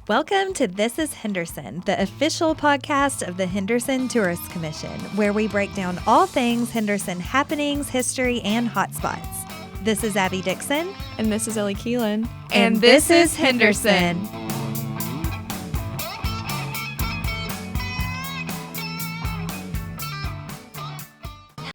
Welcome to This is Henderson, the official podcast of the Henderson Tourist Commission, where we break down all things Henderson happenings, history, and hotspots. This is Abby Dixon. And this is Ellie Keelan. And this is Henderson.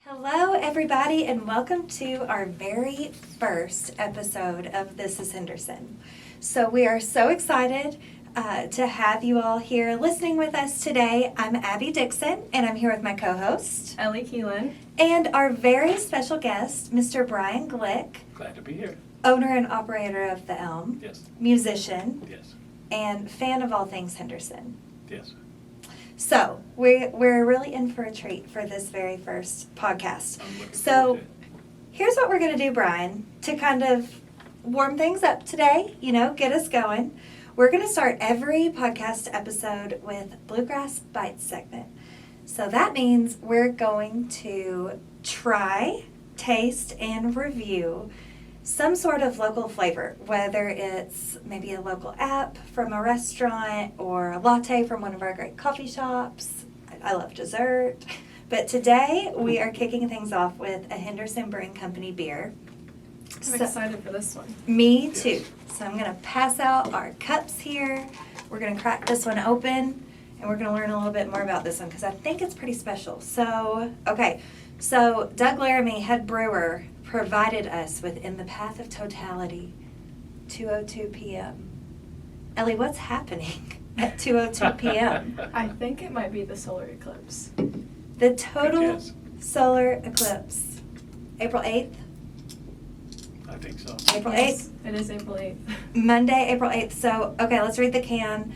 Hello, everybody, and welcome to our very first episode of This is Henderson. So we are so excited to have you all here listening with us today. I'm Abby Dixon, and I'm here with my co-host, Ellie Keelan. and our very special guest, Mr. Brian Glick, Glad to be here. owner and operator of The Elm, Yes. musician, Yes. and fan of all things Henderson. Yes. So we're really in for a treat for this very first podcast. I'm looking So forward to it. here's what we're going to do, Brian, to kind of warm things up today, get us going. We're going to start every podcast episode with Bluegrass Bites segment. So that means we're going to try, taste, and review some sort of local flavor, whether it's maybe a local app from a restaurant or a latte from one of our great coffee shops. I love dessert. But today we are kicking things off with a Henderson Brew Company beer. I'm excited for this one. Me too. Yes. So I'm going to pass out our cups here. We're going to crack this one open, and we're going to learn a little bit more about this one because I think it's pretty special. So, okay. So Doug Laramie, head brewer, provided us with In the Path of Totality, 2:02 p.m. Ellie, what's happening at 2:02 p.m.? I think it might be the solar eclipse. The total guess. solar eclipse. April 8th? I think so. April Yes, 8th? it is April 8th. Monday, April 8th. So, okay, let's read the can.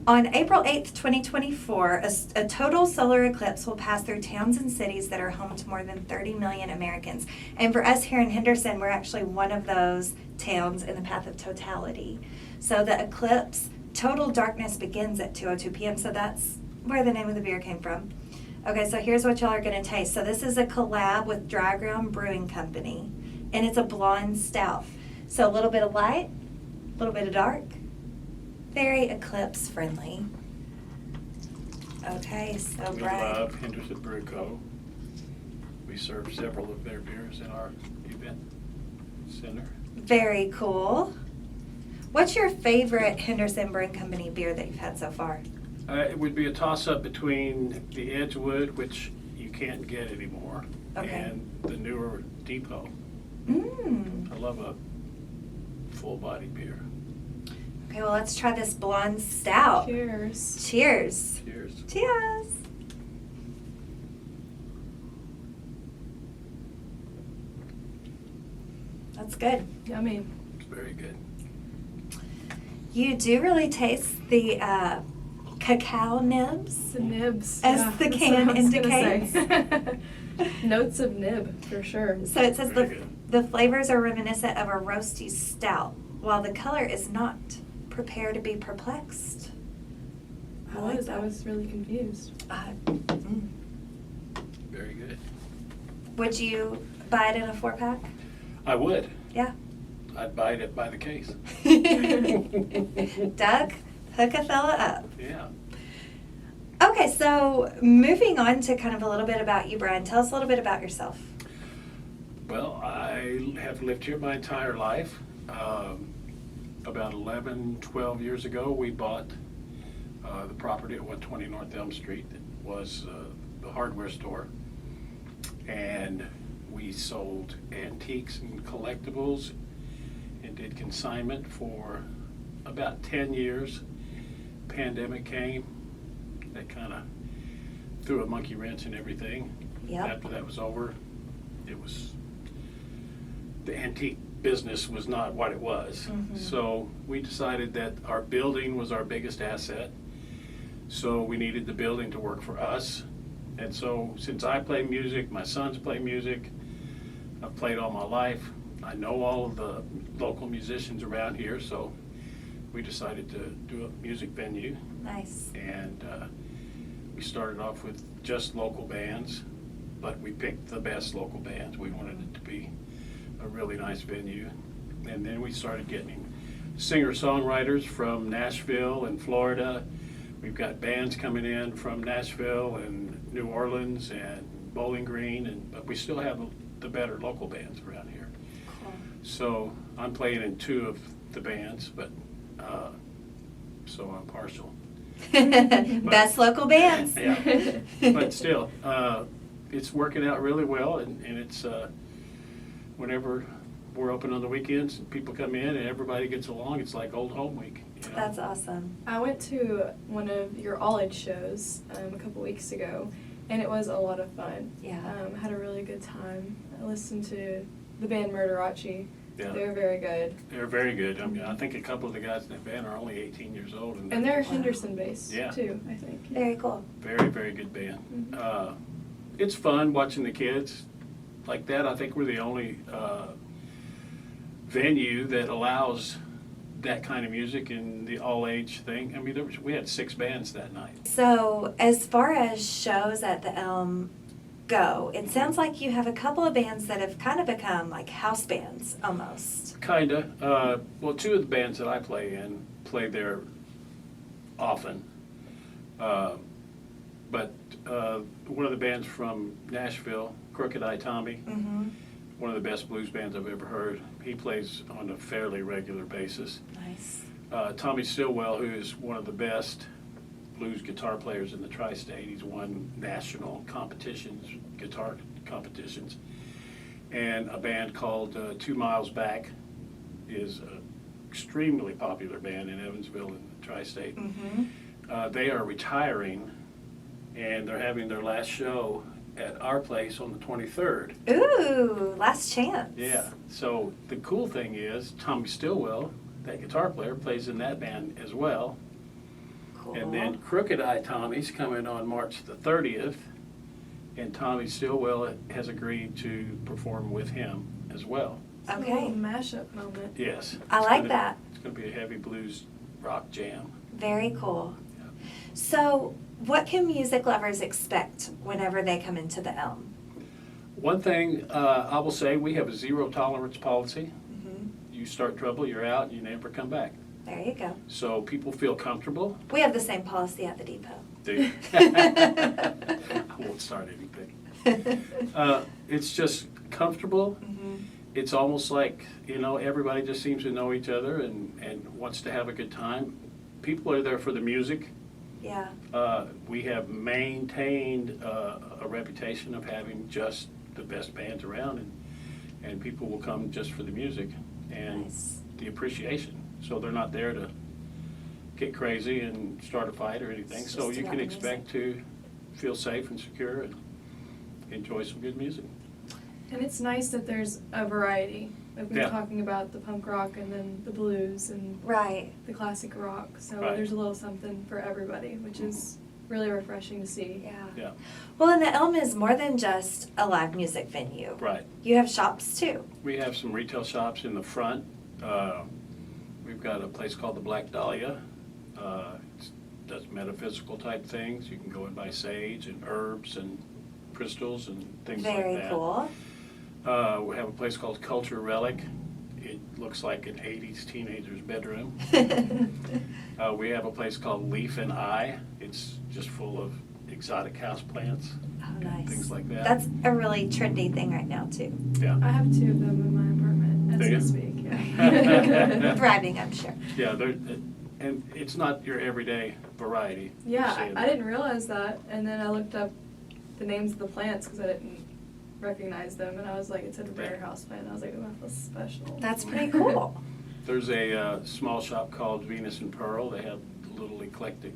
On April 8th, 2024, a total solar eclipse will pass through towns and cities that are home to more than 30 million Americans. And for us here in Henderson, we're actually one of those towns in the path of totality. So the eclipse, total darkness begins at 2:02 p.m. So that's where the name of the beer came from. Okay, so here's what y'all are going to taste. So this is a collab with Dry Ground Brewing Company, and it's a blonde stout. So a little bit of light, a little bit of dark, very eclipse friendly. Okay, so We Brian. love Henderson Brew Co. We serve several of their beers in our event center. Very cool. What's your favorite Henderson Brewing Company beer that you've had so far? It would be a toss-up between the Edgewood, which you can't get anymore, Okay. and the newer Depot. Mmm. I love a full-body beer. Okay, well, let's try this blonde stout. Cheers. Cheers. Cheers. Cheers. That's good. Yummy. It's very good. You do really taste the cacao nibs. The nibs. As yeah, the that's can what I was gonna indicates. say. Notes of nib, for sure. So it says Very the, good. the flavors are reminiscent of a roasty stout, while the color is not. Prepare to be perplexed. I like I that. was really confused. Very good. Would you buy it in a 4-pack? I would. Yeah. I'd buy it by the case. Doug, hook a fella up. Yeah. Okay, so moving on to kind of a little bit about you, Brian. Tell us a little bit about yourself. Well, I have lived here my entire life. About 11, 12 years ago, we bought the property at 120 North Elm Street. It was the hardware store. And we sold antiques and collectibles and did consignment for about 10 years. Pandemic came. That kind of threw a monkey wrench in everything. Yep. After that was over, it was, the antique business was not what it was. Mhm. So we decided that our building was our biggest asset. So we needed the building to work for us. And so since I play music, my sons play music, I've played all my life. I know all of the local musicians around here, so we decided to do a music venue. Nice. And we started off with just local bands, but we picked the best local bands. We wanted it to be a really nice venue. And then we started getting singer-songwriters from Nashville and Florida. We've got bands coming in from Nashville and New Orleans and Bowling Green, but we still have the better local bands around here. Cool. So I'm playing in 2 of the bands, but so I'm partial. Best local bands. Yeah, but still, it's working out really well, and it's whenever we're open on the weekends and people come in and everybody gets along, it's like old home week. You know? That's awesome. I went to one of your all-age shows a couple weeks ago, and it was a lot of fun. Yeah. Had a really good time. I listened to the band Murderace. Yeah. They were very good. They're very good. I mean, I think a couple of the guys in that band are only 18 years old. And they're Wow. Henderson-based, Yeah. too, I think. Very cool. Very, very good band. Mhm. It's fun watching the kids like that. I think we're the only venue that allows that kind of music in the all-age thing. I mean, we had 6 bands that night. So, as far as shows at the Elm go, it sounds like you have a couple of bands that have kind of become like house bands almost. Kinda. Well, 2 of the bands that I play in play there often. But one of the bands from Nashville, Crooked Eye Tommy, Mm-hmm. one of the best blues bands I've ever heard. He plays on a fairly regular basis. Nice. Tommy Stillwell, who is one of the best blues guitar players in the tri-state. He's won national competitions, guitar competitions. And a band called 2 Miles Back is an extremely popular band in Evansville in the tri-state. Mm-hmm. They are retiring, and they're having their last show at our place on the 23rd. Ooh, last chance. Yeah, so the cool thing is Tommy Stillwell, that guitar player, plays in that band as well. Cool. And then Crooked Eye Tommy's coming on March the 30th, and Tommy Stillwell has agreed to perform with him as well. It's a Okay. little mashup moment. Yes. I it's like gonna- that. It's going to be a heavy blues rock jam. Very cool. Yeah. So, what can music lovers expect whenever they come into the Elm? One thing I will say, we have a 0 tolerance policy. Mm-hmm. You start trouble, you're out, you never come back. There you go. So people feel comfortable. We have the same policy at the depot. Do you? I won't start anything. It's just comfortable. Mm-hmm. It's almost like, everybody just seems to know each other and wants to have a good time. People are there for the music. Yeah. We have maintained a reputation of having just the best bands around, and people will come just for the music and Nice. the appreciation. So they're not there to get crazy and start a fight or anything. It's So just you about can the expect to feel safe and secure and enjoy some good music. And it's nice that there's a variety. Like we were Yeah. talking about the punk rock and then the blues and Right. the classic rock. So Right. there's a little something for everybody, which is really refreshing to see. Yeah. Yeah, Well, and the Elm is more than just a live music venue. right. You have shops too. We have some retail shops in the front. We've got a place called the Black Dahlia. It does metaphysical type things. You can go and buy sage and herbs and crystals and things Very like that. cool. We have a place called Culture Relic. It looks like an 80s teenager's bedroom. We have a place called Leaf and Eye. It's just full of exotic houseplants, Oh, nice. things like that. That's a really trendy thing right now too. Yeah. I have 2 of them in my apartment as Do we you? speak. Yeah. Thriving, I'm sure. Yeah, and it's not your everyday variety. Yeah, Saying I that. didn't realize that, and then I looked up the names of the plants because I didn't recognize them, and I was like, it said rare house plant. I was like, oh, that feels special. That's pretty cool. There's a small shop called Venus and Pearl. They have a little eclectic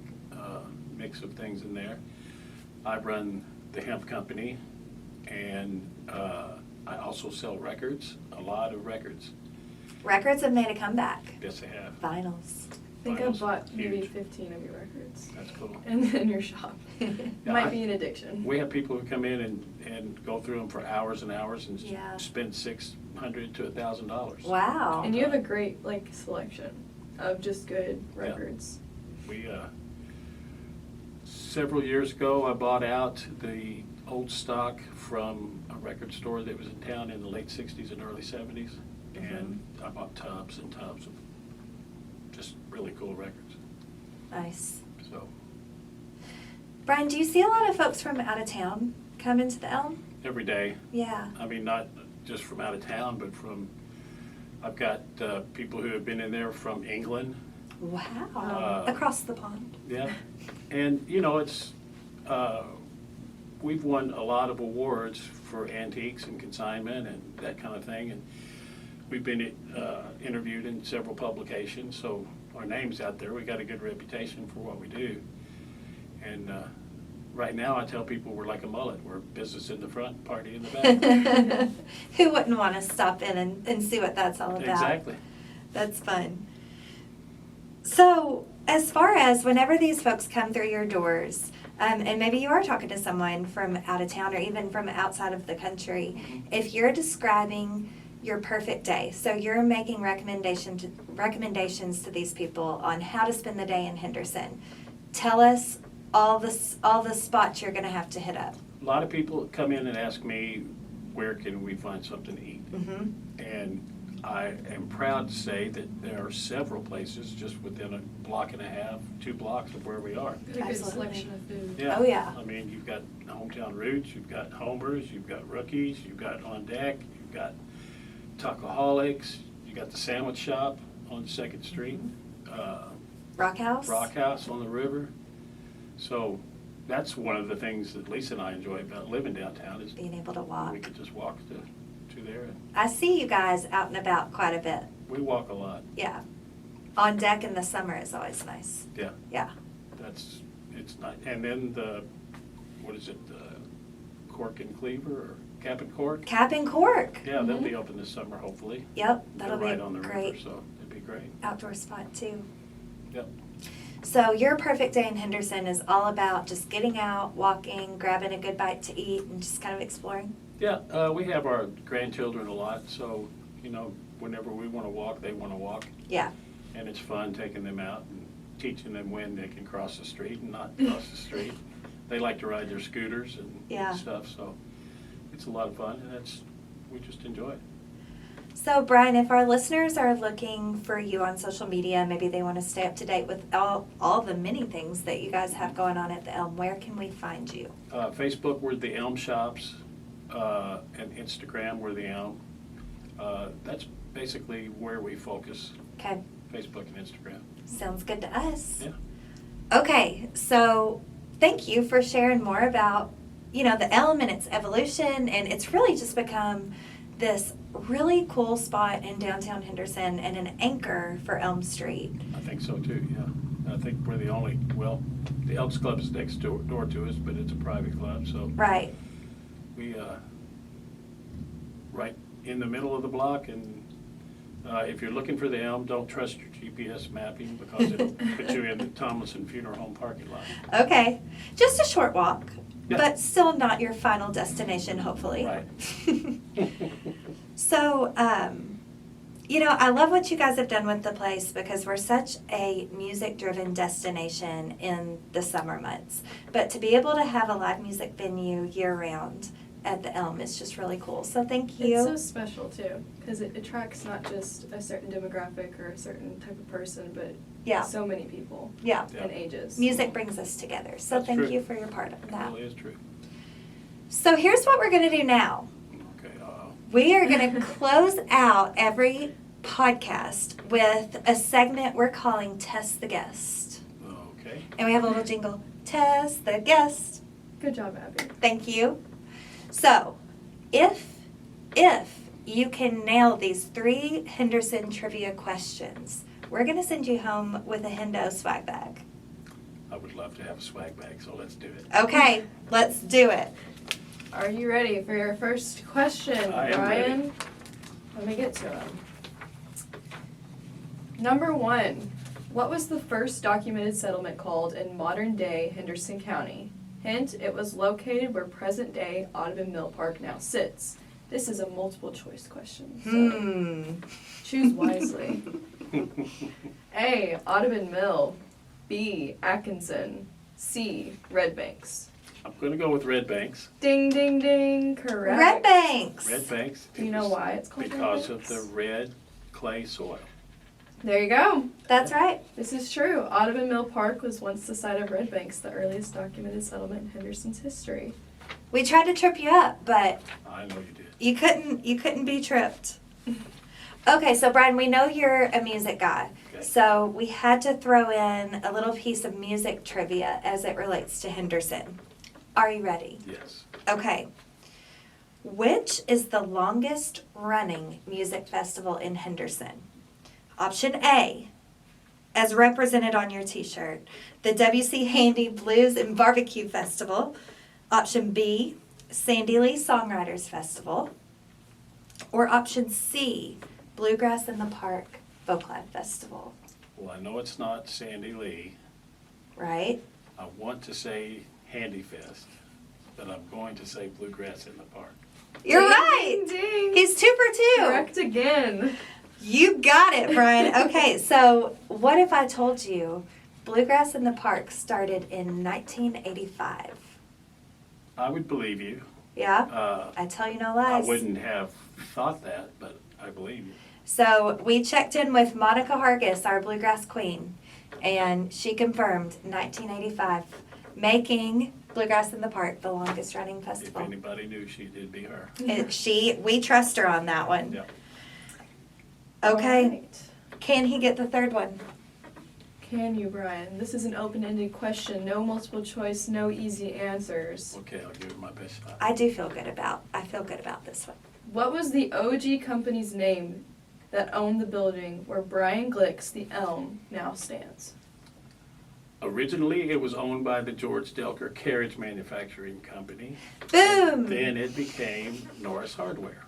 mix of things in there. I run the hemp company, and I also sell records, a lot of records. Records have made a comeback. Yes, they have. Vinyls. I think I Vinyl's bought maybe huge. 15 of your records. That's cool. In your shop. Yeah, Might be an addiction. We have people who come in and go through them for hours and hours and Yeah. spend $600 to $1,000. Wow. And you have a great selection of just good Yeah. records. We several years ago, I bought out the old stock from a record store that was in town in the late 60s and early 70s. And I bought tubs and tubs of really cool records. Nice. So Brian, do you see a lot of folks from out of town come into the Elm? every day, Yeah. I mean, not just from out of town, but I've got people who have been in there from England. Wow. Across the pond. Yeah, and it's, we've won a lot of awards for antiques and consignment and that kind of thing, and we've been interviewed in several publications, so our name's out there. We got a good reputation for what we do, and right now I tell people we're like a mullet. We're business in the front, party in the back. Who wouldn't want to stop in and see what that's all about? Exactly. That's fun. So, as far as whenever these folks come through your doors, and maybe you are talking to someone from out of town or even from outside of the country, if you're describing your perfect day, so you're making recommendations to these people on how to spend the day in Henderson, tell us all the spots you're going to have to hit up. A lot of people come in and ask me, where can we find something to eat? Mm-hmm. And I am proud to say that there are several places just within a block and a half, 2 blocks of where we are. Got a good Absolutely. selection of food. Yeah. Oh, yeah. I mean, you've got Hometown Roots, you've got Homers, you've got Rookies, you've got On Deck, you've got Tacoholics, you got the Sandwich Shop on 2nd Street, Rock House? Rock House on the river. So that's one of the things that Lisa and I enjoy about living downtown is Being able to walk. we could just walk to there. And I see you guys out and about quite a bit. we walk a lot. Yeah. On deck in the summer is always nice. Yeah. Yeah. It's not, and then the Cork and Cleaver or Cap and Cork? Cap and Cork. Yeah, they'll be open this summer, hopefully. Yep, that'll They're be right on the river, great. so it'd be great. Outdoor spot too. Yep. So your perfect day in Henderson is all about just getting out, walking, grabbing a good bite to eat, and just kind of exploring. Yeah, we have our grandchildren a lot, so, whenever we want to walk, they want to walk. Yeah. And it's fun taking them out and teaching them when they can cross the street and not cross the street. They like to ride their scooters and Yeah. stuff, so it's a lot of fun, and we just enjoy it. So Brian, if our listeners are looking for you on social media, maybe they want to stay up to date with all the many things that you guys have going on at the Elm, where can we find you? Facebook, we're the Elm Shops, and Instagram, we're the Elm. That's basically where we focus, Okay. Facebook and Instagram. Sounds good to us. Yeah. Okay, so thank you for sharing more about, the Elm and its evolution, and it's really just become this really cool spot in downtown Henderson and an anchor for Elm Street. I think so too, yeah. I think we're the only, the Elks Club is next door to us, but it's a private club, so Right. we, right in the middle of the block, and if you're looking for the Elm, don't trust your GPS mapping because it'll put you in the Tomlinson Funeral Home parking lot. Okay, just a short walk, Yeah. but still not your final destination, hopefully. Right. So, I love what you guys have done with the place because we're such a music-driven destination in the summer months. But to be able to have a live music venue year-round at the Elm is just really cool. So thank you. It's so special too, because it attracts not just a certain demographic or a certain type of person, but Yeah. so many people Yeah. Yeah. and ages. Music brings us together. So That's thank true. you for your part of It that. really is true. So here's what we're going to do now. Okay, We are going to close out every podcast with a segment we're calling Test the Guest. okay. And we have a little jingle, Test the Guest. Good job, Abby. Thank you. So, if you can nail these 3 Henderson trivia questions, we're going to send you home with a Hendo swag bag. I would love to have a swag bag, so let's do it. Okay, let's do it. Are you ready for your first question, I am Brian? ready. Let me get to them. Number 1. What was the first documented settlement called in modern-day Henderson County? Hint, it was located where present-day Audubon Mill Park now sits. This is a multiple-choice question, so choose wisely. A. Audubon Mill. B. Atkinson. C. Red Banks. I'm going to go with Red Banks. Ding, ding, ding. Correct. Red Banks. Red Banks. Do you know why it's called Red Because of Banks? the red clay soil. There you go. That's right. This is true. Audubon Mill Park was once the site of Red Banks, the earliest documented settlement in Henderson's history. We tried to trip you up, but I know you did. you couldn't be tripped. Okay, so Brian, we know you're a music guy. Okay. So we had to throw in a little piece of music trivia as it relates to Henderson. Are you ready? Yes. Okay. Which is the longest running music festival in Henderson? Option A, as represented on your t-shirt, the W.C. Handy Blues and Barbecue Festival. Option B, Sandy Lee Songwriters Festival. Or option C, Bluegrass in the Park Folklife Festival. Well, I know it's not Sandy Lee. Right? I want to say Handy Fest, but I'm going to say Bluegrass in the Park. You're Ding, right! ding. He's 2 for 2. Correct again. You got it, Brian. Okay, so what if I told you Bluegrass in the Park started in 1985? I would believe you. Yeah? I tell you no I lies. wouldn't have thought that, but I believe you. So we checked in with Monica Hargis, our Bluegrass Queen, and she confirmed 1985, making Bluegrass in the Park the longest running If festival. anybody knew, it'd be her. We trust her on that one. Yep. Okay, Alright. can he get the third one? Can you, Brian? This is an open-ended question. No multiple choice, no easy answers. Okay, I'll give it my best shot. I feel good about this one. What was the OG company's name that owned the building where Brian Glick's The Elm now stands? Originally, it was owned by the George Delker Carriage Manufacturing Company. Boom! Then it became Norris Hardware.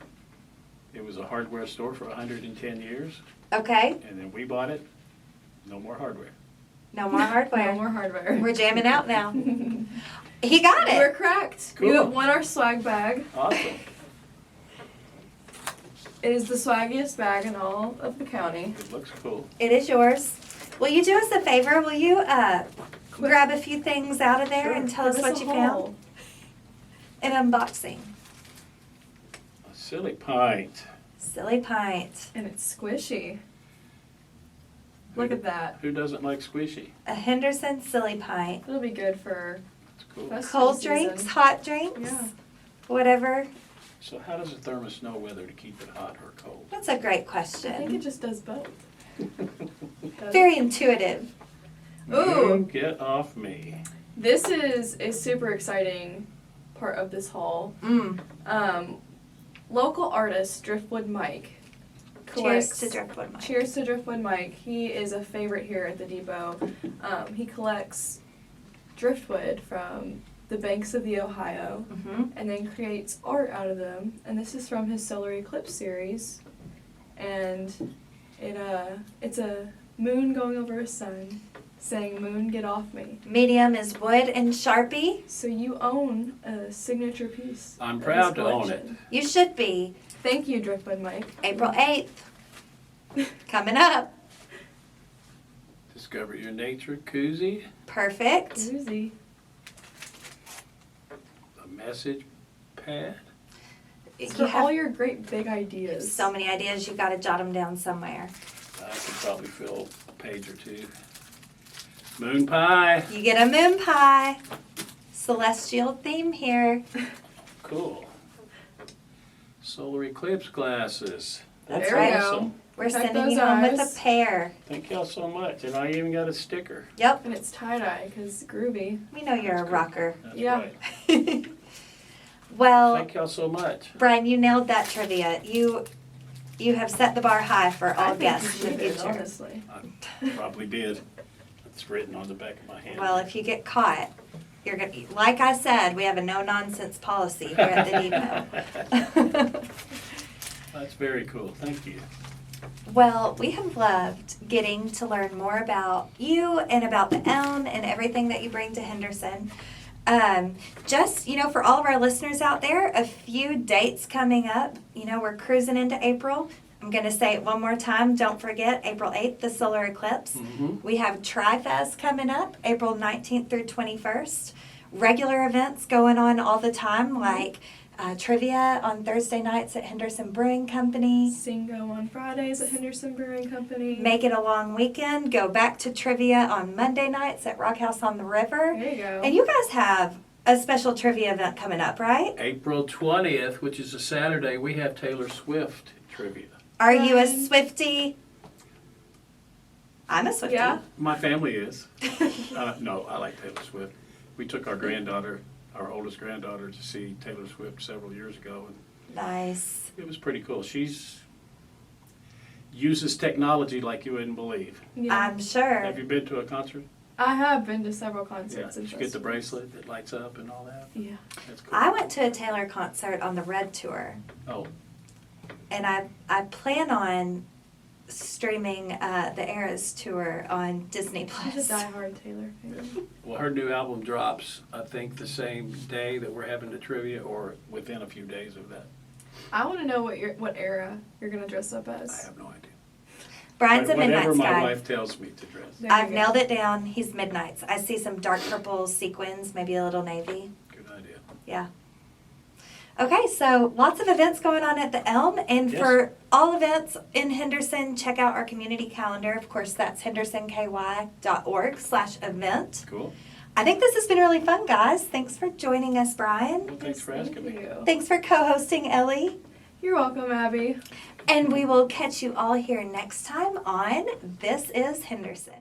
It was a hardware store for 110 years, Okay, and then we bought it. No more hardware. no more hardware. No more hardware. We're jamming out now. He got We're it. correct. Cool. You have won our swag bag. Awesome. It is the swaggiest bag in all of the county. It looks cool. It is yours. Will you do us a favor? Will you grab a few things out of there and tell us Give what a you haul. found? An unboxing. A silly pint. Silly pint. And it's squishy. Look at that. Who doesn't like squishy? A Henderson silly pint. It'll be good for It's cool. festival Cold drinks, season. hot drinks, Yeah. whatever. So how does a thermos know whether to keep it hot or cold? That's a great I think it question. just does both. Does Very intuitive. Ooh. You get off me. This is a super exciting part of this haul. Local artist Driftwood Mike Cheers collects. to Driftwood Mike. Cheers to Driftwood Mike. He is a favorite here at the depot. He collects driftwood from the banks of the Ohio Mm-hmm. and then creates art out of them. And this is from his Solar Eclipse series. And it's a moon going over a sun saying, "Moon, get off me." Medium is wood and Sharpie. So you own a signature piece. I'm of proud this to own it. collection. You should be. Thank you, Driftwood Mike. April 8th. Coming up. Discover your nature koozie, Perfect. Susie. a message pad. It's You for all have your great big ideas. so many ideas, you got to jot them down somewhere. I could probably fill a page or two. Moon pie. You get a moon pie. Celestial theme here. Cool. Solar eclipse glasses. That's There we go. awesome. We're Protect sending you those home with eyes. a pair. Thank y'all so much. And I even got a sticker. Yep. And it's tie-dye, because groovy. We know you're a That's cool. rocker. That's Yeah. right. Well, Thank y'all so much. Brian, you nailed that trivia. You have set the bar high for all I think guests you in the did it, future. honestly. I probably did. It's written on the back of my hand. Well, if you get caught, you're gonna. Like I said, we have a no-nonsense policy here at the depot. That's very cool. Thank you. Well, we have loved getting to learn more about you and about the Elm and everything that you bring to Henderson. Just, for all of our listeners out there, a few dates coming up. We're cruising into April. I'm going to say it one more time. Don't forget, April 8th, the solar eclipse. Mm-hmm. We have Tri-Fest coming up, April 19th through 21st. Regular events going on all the time, like Trivia on Thursday nights at Henderson Brewing Company. Singo on Fridays at Henderson Brewing Company. Make it a long weekend. Go back to trivia on Monday nights at Rock House on the River. There you go. And you guys have a special trivia event coming up, right? April 20th, which is a Saturday, we have Taylor Swift trivia. Are you a Fun. Swiftie? I'm a Swiftie. Yeah. My family is. No, I like Taylor Swift. We took our granddaughter, our oldest granddaughter, to see Taylor Swift several years ago, and Nice. it was pretty cool. She's uses technology like you wouldn't believe. Yeah. I'm sure. Have you been to a concert? I have been to several Yeah. concerts. Did you get the bracelet that lights up and all that? Yeah. That's cool. I went to a Taylor concert on the Red Tour, Oh, and I plan on streaming the Eras tour on Disney I'm Plus. a diehard Taylor fan. well, her new album drops, I think, the same day that we're having the trivia, or within a few days of that. I want to know what era you're gonna dress up I as. have no idea. Brian's a Whatever Midnights my guy. wife tells me to dress. There you I've go. nailed it down. He's Midnights. I see some dark purple sequins, maybe a little navy. Good idea. Yeah. Okay, so lots of events going on at the Elm. And Yes. for all events in Henderson, check out our community calendar. Of course, that's hendersonky.org/event. Cool. I think this has been really fun, guys. Thanks for joining us, Brian. Well, thanks for asking Thank me. you. Thanks for co-hosting, Ellie. You're welcome, Abby. And we will catch you all here next time on This is Henderson.